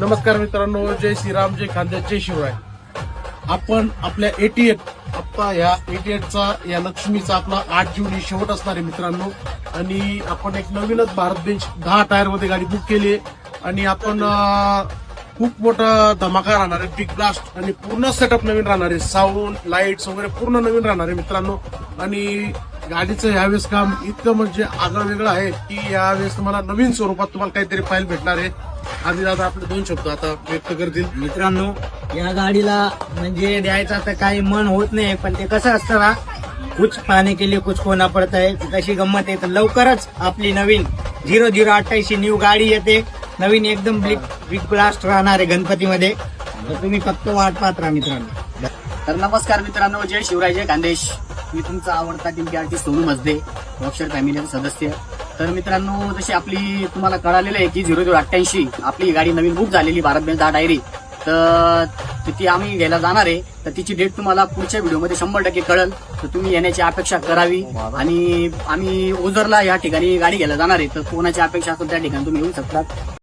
नमस्कार मित्रांनो, जय श्रीराम, जय खांदे, जय शिवराय. आपण आपल्या 88 आता या 88चा या लक्ष्मीचा आपला 8 जून ही शेवट असणार आहे मित्रांनो. आणि आपण एक नवीनच भारत बेंच 10 टायर मध्ये गाडी बुक केली आहे आणि आपण खूप मोठा धमाका राहणार आहे, बिग ब्लास्ट आणि पूर्ण सेटअप नवीन राहणार आहे, साऊंड लाईट्स वगैरे पूर्ण नवीन राहणार आहे मित्रांनो. आणि गाडीचं यावेळेस काम इतकं म्हणजे आगळं वेगळं आहे की यावेळेस तुम्हाला नवीन स्वरूपात तुम्हाला काहीतरी पाहायला भेटणार आहे. आधी दादा आपले 2 शब्द आता व्यक्त करतील. मित्रांनो, या गाडीला म्हणजे द्यायचं तर काही मन होत नाही, पण ते कसं असतं ना, कुछ पाने के लिए कुछ खोना पडत आहे, तशी गंमत आहे. तर लवकरच आपली नवीन 0028 न्यू गाडी येते, नवीन एकदम बिग ब्लास्ट राहणार आहे गणपतीमध्ये. तर तुम्ही फक्त वाट पाहत राहा मित्रांनो. तर नमस्कार मित्रांनो, जय शिवराय, जय खानदेश. मी तुमचा आवडता टीम आर्टिस्ट सोनू मजदे, रॉकस्टार फॅमिलीचे सदस्य. तर मित्रांनो, जशी आपली तुम्हाला कळालेलं आहे की 0088 आपली गाडी नवीन बुक झालेली भारत बेंच 10 डायरी. तर ती आम्ही घ्यायला जाणार आहे. तर तिची डेट तुम्हाला पुढच्या व्हिडिओमध्ये 100% कळेल. तर तुम्ही येण्याची अपेक्षा करावी. आणि आम्ही ओझरला या ठिकाणी गाडी घ्यायला जाणार आहे. तर कोणाची अपेक्षा असेल त्या ठिकाणी तुम्ही येऊ शकता.